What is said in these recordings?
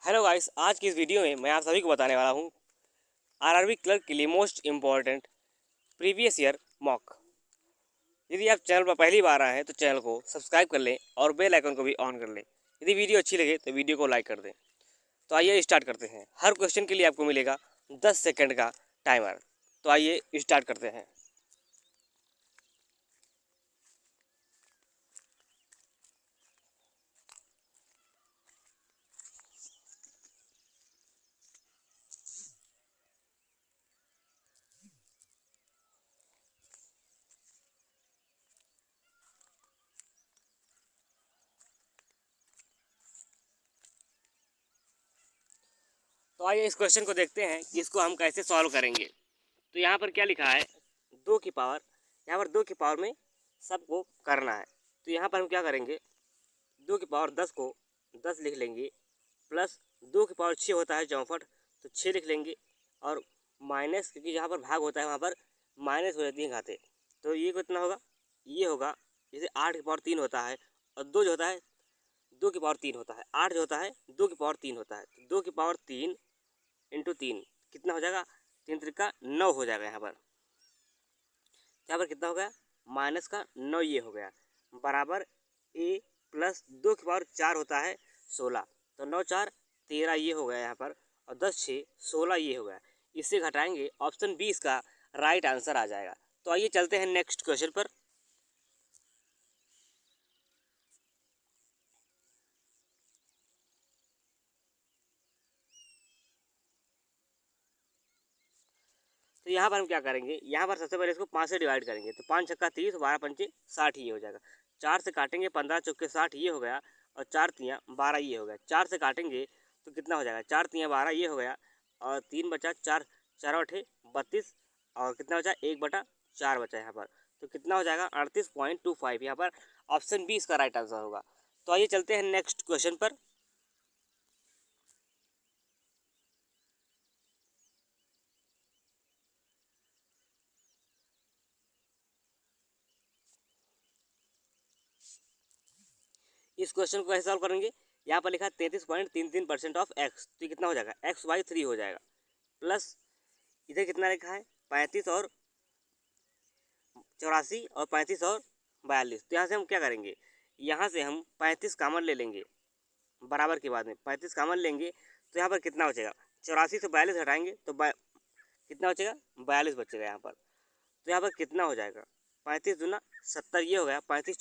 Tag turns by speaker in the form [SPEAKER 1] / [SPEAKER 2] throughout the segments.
[SPEAKER 1] Hello guys, आज की इस वीडियो में मैं आप सभी को बताने वाला हूँ आरआरबी क्लर्क के लिए most important previous year mock. यदि आप चैनल पर पहली बार आए हैं तो चैनल को सब्सक्राइब कर लें और बेल आइकन को भी ऑन कर लें। यदि वीडियो अच्छी लगे तो वीडियो को लाइक कर दें। तो आइए स्टार्ट करते हैं। हर क्वेश्चन के लिए आपको मिलेगा 10 सेकेंड का टाइमर। तो आइए स्टार्ट करते हैं। तो आइए इस क्वेश्चन को देखते हैं कि इसको हम कैसे सॉल्व करेंगे। तो यहाँ पर क्या लिखा है, 2 की पावर, यहाँ पर 2 की पावर में सबको करना है। तो यहाँ पर हम क्या करेंगे, 2 की पावर 10 को 10 लिख लेंगे, प्लस 2 की पावर 6 होता है 64, तो 6 लिख लेंगे, और माइनस, क्योंकि जहाँ पर भाग होता है वहाँ पर माइनस हो जाती है घातें। तो ये कितना होगा, ये होगा जैसे 8 की पावर 3 होता है, और 2 जो होता है 2 की पावर 3 होता है, 8 जो होता है 2 की पावर 3 होता है। तो 2 की पावर 3 इंटू 3 कितना हो जाएगा, 3 त्रिका 9 हो जाएगा। यहाँ पर कितना हो गया, माइनस का 9 ये हो गया, बराबर ए प्लस 2 की पावर 4 होता है 16, तो 9 4 13 ये हो गया यहाँ पर, और 10 6 16 ये हो गया। इससे घटाएंगे, ऑप्शन 20 का राइट आंसर आ जाएगा। तो आइए चलते हैं नेक्स्ट क्वेश्चन पर। तो यहाँ पर हम क्या करेंगे, यहाँ पर सबसे पहले इसको 5 से डिवाइड करेंगे, तो 5 छक्का 30, 12 पंचे 60 ये हो जाएगा। 4 से काटेंगे 15 चौके 60 ये हो गया, और 4 तियाँ 12 ये हो गया। 4 से काटेंगे तो कितना हो जाएगा, 4 तियाँ 12 ये हो गया, और 3 बचा 4, 4 अठे 32, और कितना बचा 1/4 बचा यहाँ पर। तो कितना हो जाएगा 38.25। यहाँ पर ऑप्शन 20 का राइट आंसर होगा। तो आइए चलते हैं नेक्स्ट क्वेश्चन पर। इस क्वेश्चन को कैसे सॉल्व करेंगे, यहाँ पर लिखा है 33.33% ऑफ एक्स, तो ये कितना हो जाएगा, x/3 हो जाएगा, प्लस इधर कितना लिखा है 35 और 84 और 35 और 42। तो यहाँ से हम क्या करेंगे, यहाँ से हम 35 कामन ले लेंगे, बराबर के बाद में 35 कामन लेंगे, तो यहाँ पर कितना बचेगा, 84 से 42 हटाएंगे तो कितना बचेगा, 42 बचेगा यहाँ पर। तो यहाँ पर कितना हो जाएगा, 35 दूना 70 ये हो गया, 35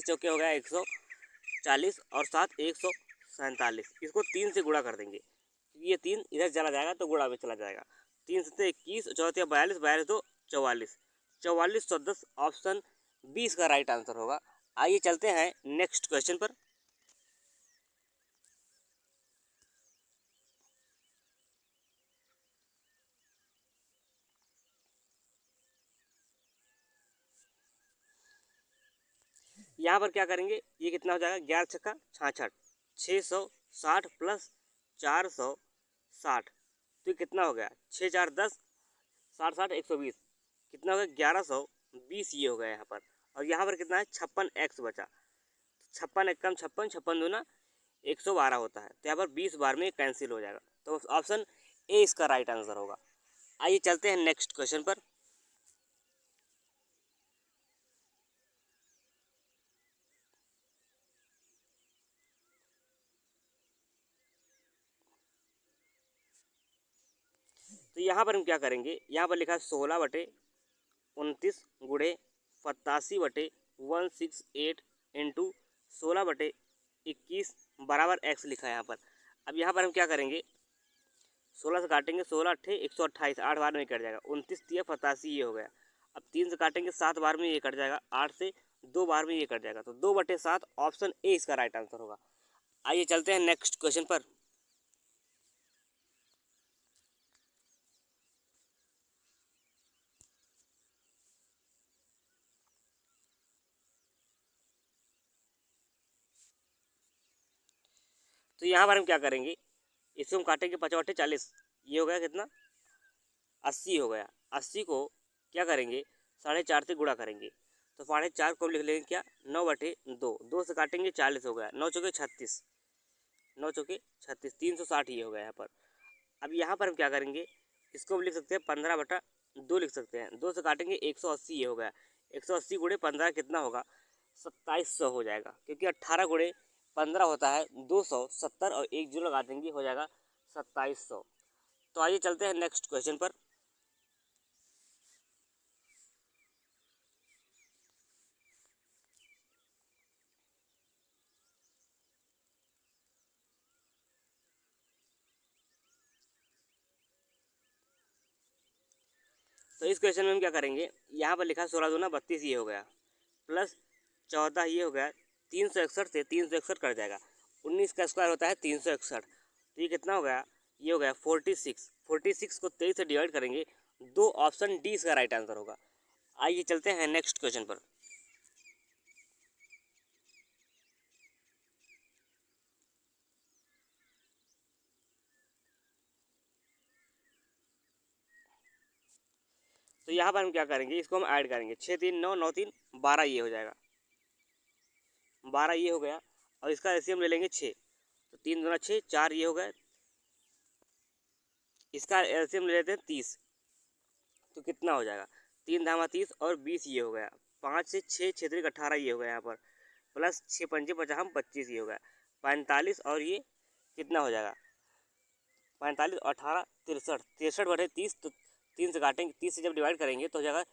[SPEAKER 1] चौके हो गया 140, और 7 147। इसको 3 से गुणा कर देंगे, क्योंकि ये 3 इधर चला जाएगा तो गुणा में चला जाएगा। 3 से 21, 4 42, 42 तो 44, 4410 ऑप्शन 20 का राइट आंसर होगा। आइए चलते हैं नेक्स्ट क्वेश्चन पर। यहाँ पर क्या करेंगे, ये कितना हो जाएगा, 11 छक्का 66, 660 प्लस 460, तो ये कितना हो गया, 6 4 10, 60 60 120, कितना हो गया 1120 ये हो गया यहाँ पर। और यहाँ पर कितना है 56x बचा, 56 एक कम 56, 56 दूना 112 होता है, तो यहाँ पर 20 बार में कैंसिल हो जाएगा। तो ऑप्शन ए इसका राइट आंसर होगा। आइए चलते हैं नेक्स्ट क्वेश्चन पर। तो यहाँ पर हम क्या करेंगे, यहाँ पर लिखा है 16/29 गुड़े 87/168 इंटू 16/21 बराबर x लिखा है यहाँ पर। अब यहाँ पर हम क्या करेंगे, 16 से काटेंगे, 16 अट्ठे 128, 8 बार में ये कट जाएगा, 29 तिया 87 ये हो गया। अब 3 से काटेंगे 7 बार में ये कट जाएगा, 8 से 2 बार में ये कट जाएगा, तो 2/7 ऑप्शन ए इसका राइट आंसर होगा। आइए चलते हैं नेक्स्ट क्वेश्चन पर। तो यहाँ पर हम क्या करेंगे, इसको हम काटेंगे 5 अट्ठे 40, ये हो गया कितना 80 हो गया। 80 को क्या करेंगे, 4.5 से गुणा करेंगे, तो 4.5 को लिख लेंगे क्या 9/2, 2 से काटेंगे 40 हो गया, 9 चौके 36, 9 चौके 36, 360 ये हो गया यहाँ पर। अब यहाँ पर हम क्या करेंगे, इसको हम लिख सकते हैं 15/2 लिख सकते हैं। 2 से काटेंगे 180 ये हो गया। 180 गुणे 15 कितना होगा, 2700 हो जाएगा, क्योंकि 18 गुणे 15 होता है 270 और 1 जीरो लगा देंगे हो जाएगा 2700। तो आइए चलते हैं नेक्स्ट क्वेश्चन पर। तो इस क्वेश्चन में हम क्या करेंगे, यहाँ पर लिखा 16 दूना 32 ये हो गया, प्लस 14 ये हो गया, 361 से 361 कट जाएगा। 19 का स्क्वायर होता है 361, तो ये कितना हो गया, ये हो गया 46। 46 को 23 से डिवाइड करेंगे, 2 ऑप्शन डी इसका राइट आंसर होगा। आइए चलते हैं नेक्स्ट क्वेश्चन पर। तो यहाँ पर हम क्या करेंगे, इसको हम ऐड करेंगे, 6 3 9 9 3 12 ये हो जाएगा, 12 ये हो गया। और इसका एलसीएम ले लेंगे 6, तो 3 दूना 6, 4 ये हो गया। इसका एलसीएम ले लेते हैं 30, तो कितना हो जाएगा, 3 धामा 30 और 20 ये हो गया। 5 से 6 6 18 ये हो गया यहाँ पर, प्लस 6 पंजे 50 25 ये हो गया। 45 और ये कितना हो जाएगा, 45 और 18 63, 63/30, तो 3 से काटेंगे, 30 से जब डिवाइड करेंगे तो हो जाएगा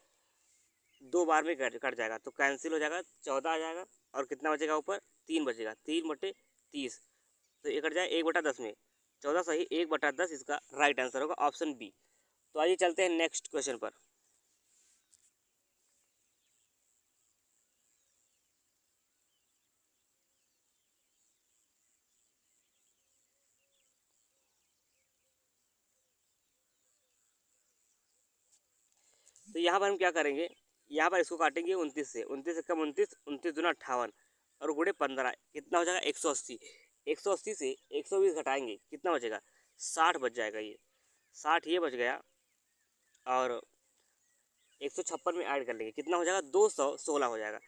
[SPEAKER 1] 2 बार में कट जाएगा, तो कैंसिल हो जाएगा, 14 आ जाएगा। और कितना बचेगा ऊपर, 3 बचेगा, 3/30, तो ये कट जाए 1/10 में, 14 सही 1/10 इसका राइट आंसर होगा, ऑप्शन बी। तो आइए चलते हैं नेक्स्ट क्वेश्चन पर। तो यहाँ पर हम क्या करेंगे, यहाँ पर इसको काटेंगे 29 से, 29 से कम 29, 29 दूना 58 और गुणे 15 कितना हो जाएगा 180। 180 से 120 घटाएंगे, कितना बचेगा, 60 बच जाएगा, ये 60 ये बच गया। और 156 में ऐड कर लेंगे, कितना हो जाएगा 216 हो जाएगा।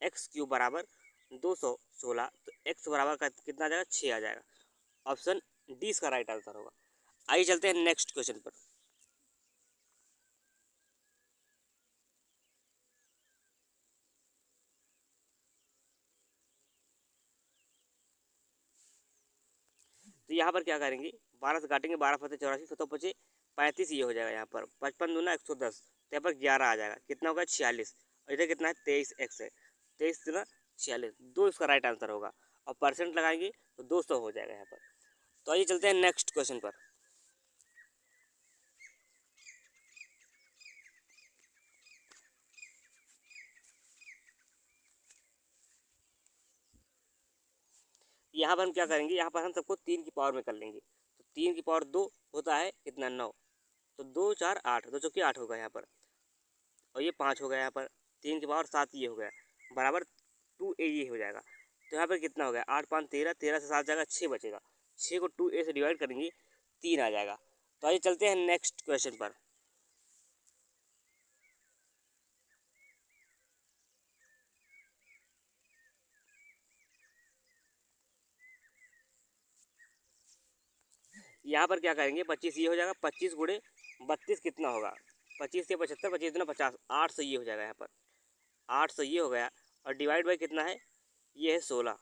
[SPEAKER 1] एक्स क्यूब बराबर 216, तो एक्स बराबर का कितना आ जाएगा, 6 आ जाएगा, ऑप्शन डी इसका राइट आंसर होगा। आइए चलते हैं नेक्स्ट क्वेश्चन पर। तो यहाँ पर क्या करेंगे, 12 से काटेंगे, 12 फते 84, 7 पचे 35 ये हो जाएगा। यहाँ पर 55 दूना 110, तो यहाँ पर 11 आ जाएगा, कितना होगा 46, और इधर कितना है 23 एक्स है, 23 दूना 46, 2 इसका राइट आंसर होगा। और परसेंट लगाएंगे तो 200 हो जाएगा यहाँ पर। तो आइए चलते हैं नेक्स्ट क्वेश्चन पर। यहाँ पर हम क्या करेंगे, यहाँ पर हम सबको 3 की पावर में कर लेंगे, तो 3 की पावर 2 होता है कितना 9, तो 2 4 8, 2 चौके 8 होगा यहाँ पर, और ये 5 हो गया यहाँ पर, 3 की पावर 7 ये हो गया, बराबर 2a ये हो जाएगा। तो यहाँ पर कितना हो गया, 8 5 13, 13 से 7 जाएगा 6 बचेगा, 6 को 2a से डिवाइड करेंगे 3 आ जाएगा। तो आइए चलते हैं नेक्स्ट क्वेश्चन पर। यहाँ पर क्या करेंगे, 25 ये हो जाएगा, 25 गुणे 32 कितना होगा, 25 से 75, 25 दूना 50, 800 ये हो जाएगा यहाँ पर, 800 ये हो गया। और डिवाइड बाई कितना है, ये है 16,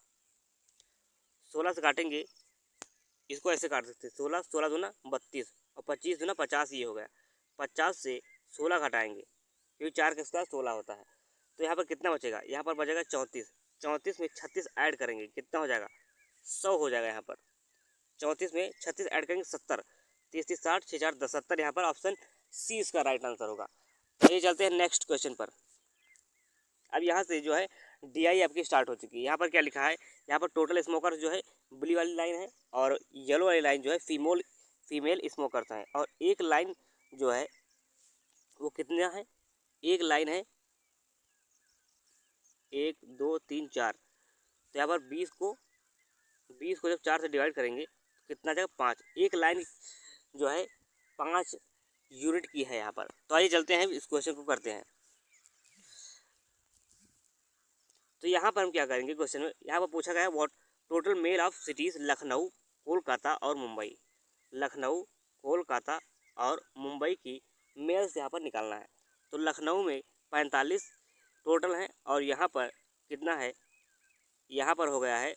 [SPEAKER 1] 16 से काटेंगे, इसको ऐसे काट सकते हैं, 16 16 दूना 32 और 25 दूना 50 ये हो गया। 50 से 16 घटाएंगे, क्योंकि 4 का स्क्वायर 16 होता है, तो यहाँ पर कितना बचेगा, यहाँ पर बचेगा 34, 34 में 36 ऐड करेंगे, कितना हो जाएगा 100 हो जाएगा यहाँ पर। 34 में 36 ऐड करेंगे 70, 30 30 60 6 4 10 70, यहाँ पर ऑप्शन सी इसका राइट आंसर होगा। तो ये चलते हैं नेक्स्ट क्वेश्चन पर। अब यहाँ से जो है डी आई आपकी स्टार्ट हो चुकी है। यहाँ पर क्या लिखा है, यहाँ पर टोटल स्मोकर्स जो है ब्लू वाली लाइन है, और येलो वाली लाइन जो है फीमेल स्मोकर्स हैं, और एक लाइन जो है वो कितना है, एक लाइन है 1 2 3 4, तो यहाँ पर 20 को जब 4 से डिवाइड करेंगे तो कितना जाएगा 5, एक लाइन जो है 5 यूनिट की है यहाँ पर। तो आइए चलते हैं इस क्वेश्चन को करते हैं। तो यहाँ पर हम क्या करेंगे, क्वेश्चन में यहाँ पर पूछा गया है what total male of cities Lucknow Kolkata और मुंबई, लखनऊ, कोलकाता और मुंबई की मेल्स यहाँ पर निकालना है। तो लखनऊ में 45 टोटल हैं और यहाँ पर कितना है, यहाँ पर हो गया है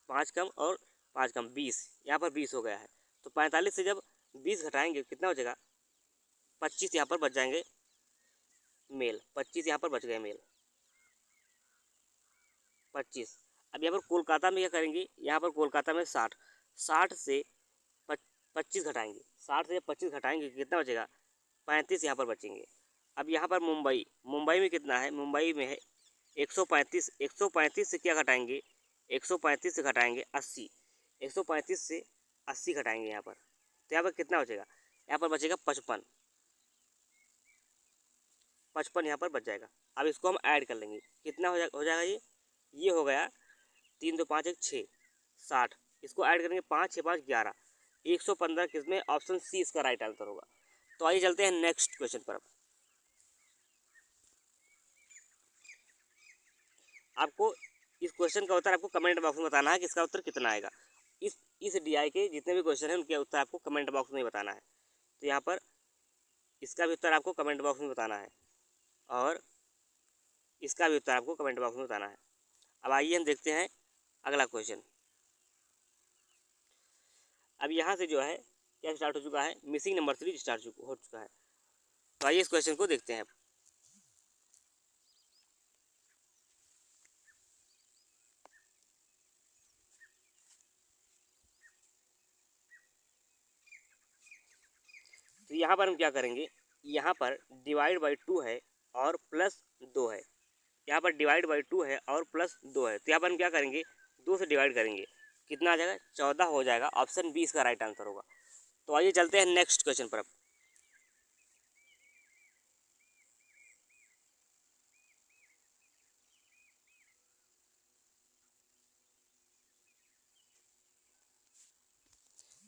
[SPEAKER 1] 5 कम और 5 कम 20, यहाँ पर 20 हो गया है। तो 45 से जब 20 घटाएंगे कितना हो जाएगा, 25 यहाँ पर बच जाएंगे मेल, 25 यहाँ पर बच गए मेल, 25। अब यहाँ पर कोलकाता में क्या करेंगे, यहाँ पर कोलकाता में 60, 60 से 25 घटाएंगे, 60 से 25 घटाएंगे कितना बचेगा, 35 यहाँ पर बचेंगे। अब यहाँ पर मुंबई, मुंबई में कितना है, मुंबई में है 135, 135 से क्या घटाएंगे, 135 से घटाएंगे 80, 135 से 80 घटाएंगे यहाँ पर, तो यहाँ पर कितना बचेगा, यहाँ पर बचेगा 55, 55 यहाँ पर बच जाएगा। अब इसको हम ऐड कर लेंगे, कितना हो जाएगा ये हो गया 3 2 5 1 6, 60, इसको ऐड करेंगे 5 6 5 11, 115 किसमें, ऑप्शन सी इसका राइट आंसर होगा। तो आइए चलते हैं नेक्स्ट क्वेश्चन पर। आपको इस क्वेश्चन का उत्तर आपको कमेंट बॉक्स में बताना है कि इसका उत्तर कितना आएगा। इस डीआई के जितने भी क्वेश्चन हैं उनके उत्तर आपको कमेंट बॉक्स में बताना है। तो यहाँ पर इसका भी उत्तर आपको कमेंट बॉक्स में बताना है और इसका भी उत्तर आपको कमेंट बॉक्स में बताना है। अब आइए हम देखते हैं अगला क्वेश्चन। अब यहाँ से जो है क्या स्टार्ट हो चुका है, मिसिंग नंबर 3 स्टार्ट हो चुका है। तो आइए इस क्वेश्चन को देखते हैं। तो यहाँ पर हम क्या करेंगे, यहाँ पर डिवाइड बाई 2 है और प्लस 2 है, यहाँ पर डिवाइड बाई 2 है और प्लस 2 है। तो यहाँ पर हम क्या करेंगे, 2 से डिवाइड करेंगे, कितना आ जाएगा, 14 हो जाएगा, ऑप्शन 20 का राइट आंसर होगा। तो आइए चलते हैं नेक्स्ट क्वेश्चन पर। अब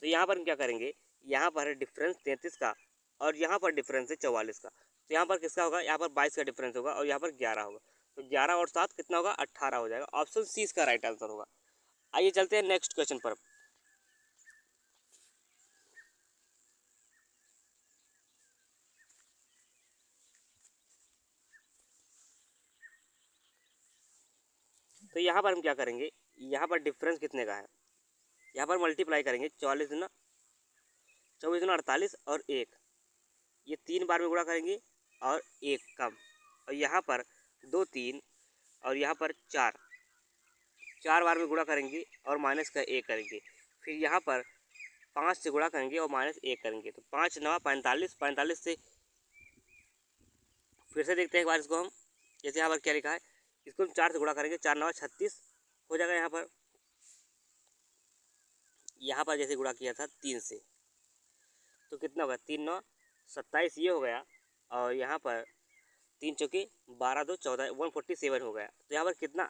[SPEAKER 1] तो यहाँ पर हम क्या करेंगे, यहाँ पर है डिफरेंस 33 का और यहाँ पर डिफरेंस है 44 का। तो यहाँ पर किसका होगा, यहाँ पर 22 का डिफरेंस होगा और यहाँ पर 11 होगा। तो 11 और 7 कितना होगा, 18 हो जाएगा, ऑप्शन सी इसका राइट आंसर होगा। आइए चलते हैं नेक्स्ट क्वेश्चन पर। तो यहाँ पर हम क्या करेंगे, यहाँ पर डिफरेंस कितने का है, यहाँ पर मल्टीप्लाई करेंगे, 44 दूना 24 दूना 48 और 1, ये 3 बार में गुणा करेंगे और 1 कम, और यहाँ पर 2 3 और यहाँ पर 4 बार में गुणा करेंगे और माइनस का 1 करेंगे, फिर यहाँ पर 5 से गुणा करेंगे और माइनस 1 करेंगे। तो 5 9 45, 45 से फिर से देखते हैं एक बार इसको हम, जैसे यहाँ पर क्या लिखा है, इसको हम 4 से गुणा करेंगे, 4 9 36 हो जाएगा। यहाँ पर जैसे गुणा किया था 3 से, तो कितना होगा, 3 9 27 ये हो गया, और यहाँ पर 3 चौके 12 2 14, 147 हो गया। तो यहाँ पर कितना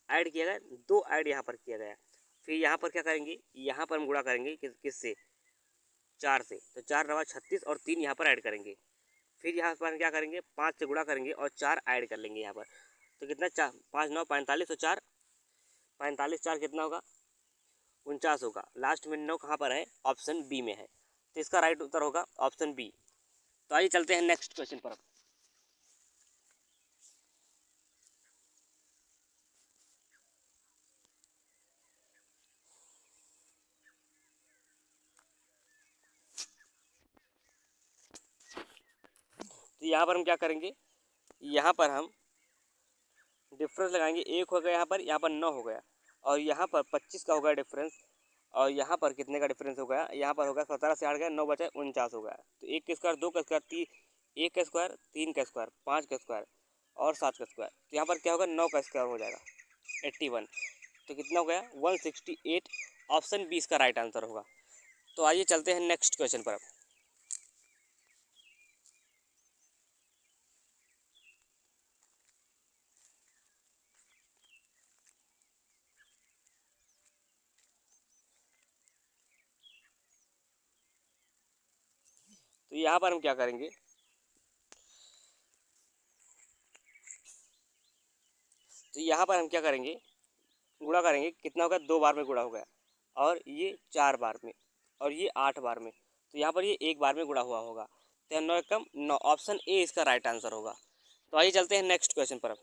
[SPEAKER 1] ऐड किया गया, 2 ऐड यहाँ पर किया गया। फिर यहाँ पर क्या करेंगे, यहाँ पर हम गुणा करेंगे किससे, 4 से, तो 4 9 36 और 3 यहाँ पर ऐड करेंगे। फिर यहाँ पर क्या करेंगे, 5 से गुणा करेंगे और 4 ऐड कर लेंगे यहाँ पर। तो कितना, 4 5 9 45 और 4 45, 4 कितना होगा, 49 होगा। लास्ट में 9 कहाँ पर है, ऑप्शन बी में है। तो इसका राइट उत्तर होगा ऑप्शन बी। तो आइए चलते हैं नेक्स्ट क्वेश्चन पर। तो यहाँ पर हम क्या करेंगे, यहाँ पर हम डिफरेंस लगाएंगे, 1 हो गया यहाँ पर 9 हो गया, और यहाँ पर 25 का हो गया डिफरेंस, और यहाँ पर कितने का डिफरेंस हो गया, यहाँ पर हो गया 17 से हट गया, 9 बचा 49 हो गया। तो 1 का स्क्वायर, 2 का स्क्वायर, 1 का स्क्वायर, 3 का स्क्वायर, 5 का स्क्वायर और 7 का स्क्वायर। तो यहाँ पर क्या होगा, 9 का स्क्वायर हो जाएगा, 81। तो कितना हो गया, 168, ऑप्शन बी इसका राइट आंसर होगा। तो आइए चलते हैं नेक्स्ट क्वेश्चन पर। तो यहाँ पर हम क्या करेंगे, तो यहाँ पर हम क्या करेंगे, गुणा करेंगे, कितना होगा, 2 बार में गुणा हो गया, और ये 4 बार में और ये 8 बार में, तो यहाँ पर ये 1 बार में गुणा हुआ होगा। तो 9 एकम 9, ऑप्शन ए इसका राइट आंसर होगा। तो आइए चलते हैं नेक्स्ट क्वेश्चन पर।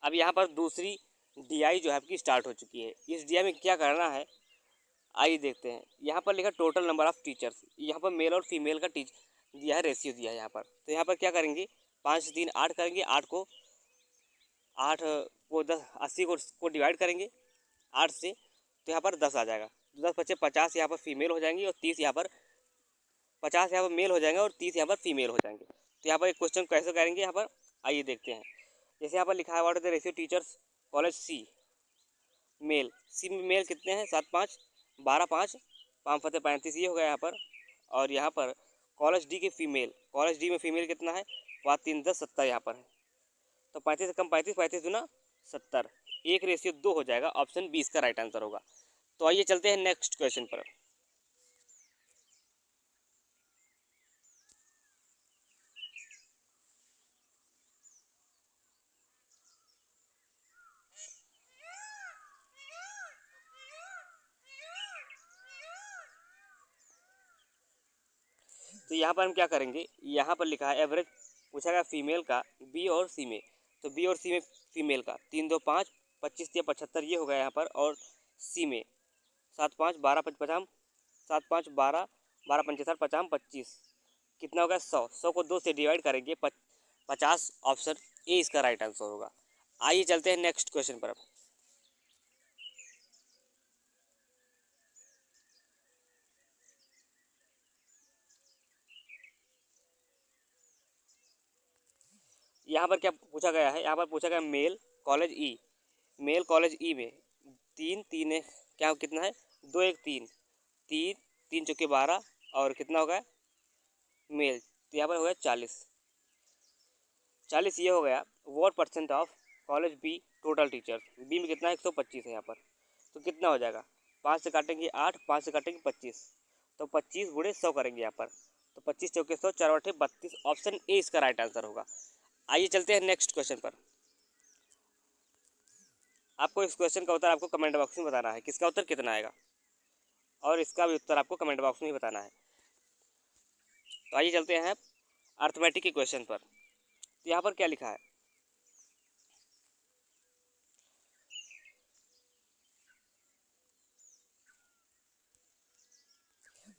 [SPEAKER 1] अब यहाँ पर दूसरी डीआई जो है आपकी स्टार्ट हो चुकी है। इस डीआई में क्या करना है आइए देखते हैं। यहाँ पर लिखा टोटल नंबर ऑफ टीचर्स, यहाँ पर मेल और फीमेल का टीच दिया है, रेशियो दिया है यहाँ पर। तो यहाँ पर क्या करेंगे, 5 से 3 8 करेंगे, 8 को 10 80 को डिवाइड करेंगे 8 से, तो यहाँ पर 10 आ जाएगा। 10 बचे 50 यहाँ पर फीमेल हो जाएंगी और 30 यहाँ पर 50 यहाँ पर मेल हो जाएंगे और 30 यहाँ पर फीमेल हो जाएंगे। तो यहाँ पर एक क्वेश्चन कैसे करेंगे यहाँ पर आइए देखते हैं। जैसे यहाँ पर लिखा है what is the ratio teachers college C male, C में मेल कितने हैं 7 5 12 5 5 फते 35 ये हो गया यहाँ पर। और यहाँ पर कॉलेज डी के फीमेल, कॉलेज डी में फीमेल कितना है 5 3 10 70 यहाँ पर है। तो 35 से कम 35, 35 दूना 70, 1:2 हो जाएगा। ऑप्शन 20 का राइट आंसर होगा। तो आइए चलते हैं नेक्स्ट क्वेश्चन पर। तो यहाँ पर हम क्या करेंगे, यहाँ पर लिखा है एवरेज पूछा गया फीमेल का बी और सी में। तो बी और सी में फीमेल का 3 2 5 25 या 75 ये हो गया यहाँ पर। और सी में 7 5 12 5 50 7 5 12 12 पंचहत्तर 50 25 कितना होगा 100, 100 को 2 से डिवाइड करेंगे 50, ऑप्शन ए इसका राइट आंसर होगा। आइए चलते हैं नेक्स्ट क्वेश्चन पर। यहाँ पर क्या पूछा गया है, यहाँ पर पूछा गया मेल कॉलेज ई में 3 3 क्या कितना है 2 1 3 3 3 चौके 12 और कितना होगा मेल, तो यहाँ पर हो गया 40 ये हो गया। What percent of college B total teachers, B में कितना है 125 है यहाँ पर। तो कितना हो जाएगा 5 से काटेंगे 8, 5 से काटेंगे 25, तो 25 गुणे 100 करेंगे यहाँ पर। तो 25 चौके 100 4 8 32, ऑप्शन ए इसका राइट आंसर होगा। आइए चलते हैं नेक्स्ट क्वेश्चन पर। आपको इस क्वेश्चन का उत्तर आपको कमेंट बॉक्स में बताना है, किसका उत्तर कितना आएगा, और इसका भी उत्तर आपको कमेंट बॉक्स में ही बताना है। तो आइए चलते हैं अर्थमेटिक के क्वेश्चन पर। तो यहाँ पर क्या लिखा है,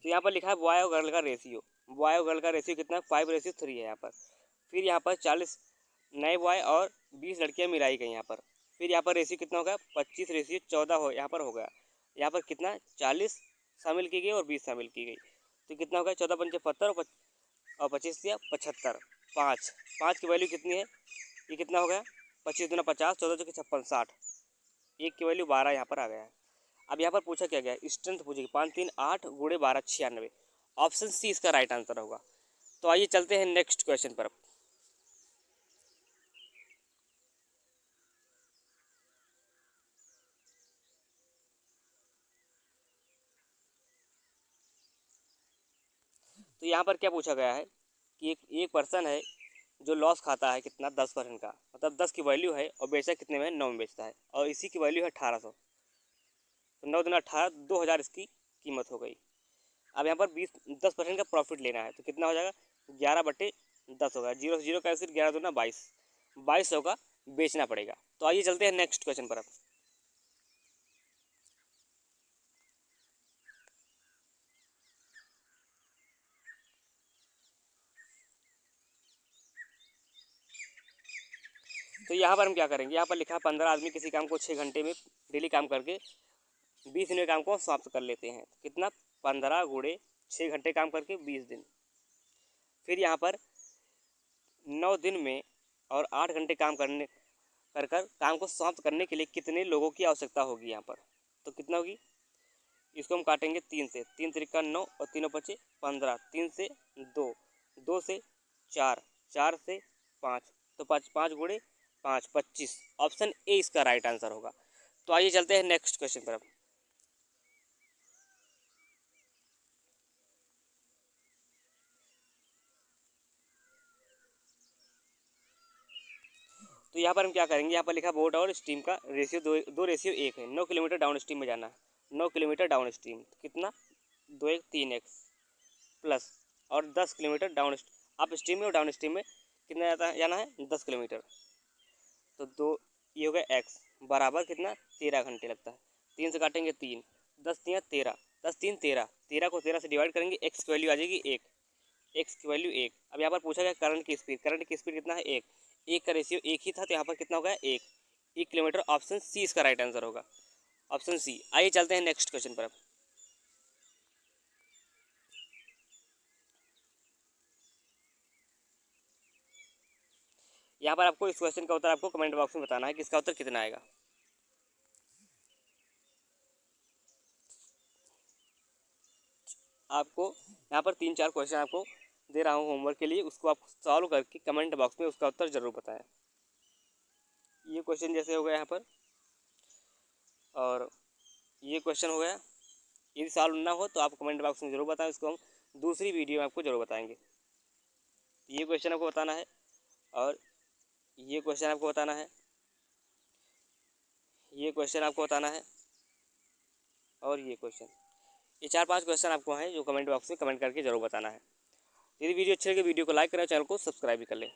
[SPEAKER 1] तो यहाँ पर लिखा है बॉय और गर्ल का रेशियो, बॉय और गर्ल का रेशियो कितना है 5:3 है यहाँ पर। फिर यहाँ पर 40 नए बॉय और 20 लड़कियाँ मिलाई गई यहाँ पर। फिर यहाँ पर रेशियो कितना होगा 25:14 हो यहाँ पर हो गया। यहाँ पर कितना 40 शामिल की गई और 20 शामिल की गई, तो कितना होगा 14 पंचे 75 और 25 या 75, 5 5 की वैल्यू कितनी है, ये कितना हो गया 25 दूना 50, 14 चौके 56 60, एक की वैल्यू 12 यहाँ पर आ गया है। अब यहाँ पर पूछा क्या गया स्ट्रेंथ पूछेगी 5 3 8 गुणे 12 96, ऑप्शन सी इसका राइट आंसर होगा। तो आइए चलते हैं नेक्स्ट क्वेश्चन पर। तो यहाँ पर क्या पूछा गया है कि एक पर्सन है जो लॉस खाता है कितना 10% का, मतलब 10 की वैल्यू है और बेचा कितने में 9 में बेचता है, और इसी की वैल्यू है 1800, तो 9 दूना 18 2000 इसकी कीमत हो गई। अब यहाँ पर 10% का प्रॉफिट लेना है, तो कितना हो जाएगा 11/10 होगा, 0 से 0 कैंसिल, 11 दूना 2200 का बेचना पड़ेगा। तो आइए चलते हैं नेक्स्ट क्वेश्चन पर अब। तो यहाँ पर हम क्या करेंगे, यहाँ पर लिखा है 15 आदमी किसी काम को 6 घंटे में डेली काम करके 20 दिन में काम को समाप्त कर लेते हैं, तो कितना 15 गुणे 6 घंटे काम करके 20 दिन। फिर यहाँ पर 9 दिन में और 8 घंटे काम करने कर कर काम को समाप्त करने के लिए कितने लोगों की आवश्यकता होगी यहाँ पर, तो कितना होगी, इसको हम काटेंगे 3 से, 3 त्रिका 9 और तीनों बचे 15, 3 से 2, 2 से 4, 4 से 5, तो 5 5 गुणे 5 25, ऑप्शन ए इसका राइट आंसर होगा। तो आइए चलते हैं नेक्स्ट क्वेश्चन पर अब। तो तो यहाँ पर हम क्या करेंगे, यहाँ पर लिखा बोट और स्टीम का रेशियो 2:1 है। 9 किलोमीटर डाउन स्ट्रीम में जाना है, 9 किलोमीटर डाउन स्ट्रीम कितना 2 1 3x प्लस और 10 किलोमीटर डाउन अप स्ट्रीम में और डाउन स्ट्रीम में कितना जाना है 10 किलोमीटर। तो दो ये हो गया x बराबर कितना 13 घंटे लगता है। 3 से काटेंगे 3, 10 3 13, 10 3 13, 13 को 13 से डिवाइड करेंगे, x की वैल्यू आ जाएगी 1, x की वैल्यू 1। अब यहाँ पर पूछा गया करंट की स्पीड कितना है 1 का रेशियो 1 ही था, तो यहाँ पर कितना होगा 1 किलोमीटर। ऑप्शन सी इसका राइट आंसर होगा, ऑप्शन सी। आइए चलते हैं नेक्स्ट क्वेश्चन पर। यहाँ पर आपको इस क्वेश्चन का उत्तर आपको कमेंट बॉक्स में बताना है कि इसका उत्तर कितना आएगा। आपको यहाँ पर 3-4 क्वेश्चन आपको दे रहा हूँ होमवर्क के लिए, उसको आप सॉल्व करके कमेंट बॉक्स में उसका उत्तर ज़रूर बताएं। ये क्वेश्चन जैसे हो गया यहाँ पर, और ये क्वेश्चन हो गया। यदि सॉल्व ना हो तो आप कमेंट बॉक्स में ज़रूर बताएं, इसको हम दूसरी वीडियो में आपको ज़रूर बताएंगे। ये क्वेश्चन आपको बताना है, और ये क्वेश्चन आपको बताना है, ये क्वेश्चन आपको बताना है, और ये क्वेश्चन। ये 4-5 क्वेश्चन आपको हैं जो कमेंट बॉक्स में कमेंट करके ज़रूर बताना है। यदि वीडियो अच्छी लगे वीडियो को लाइक करें, चैनल को सब्सक्राइब भी कर लें।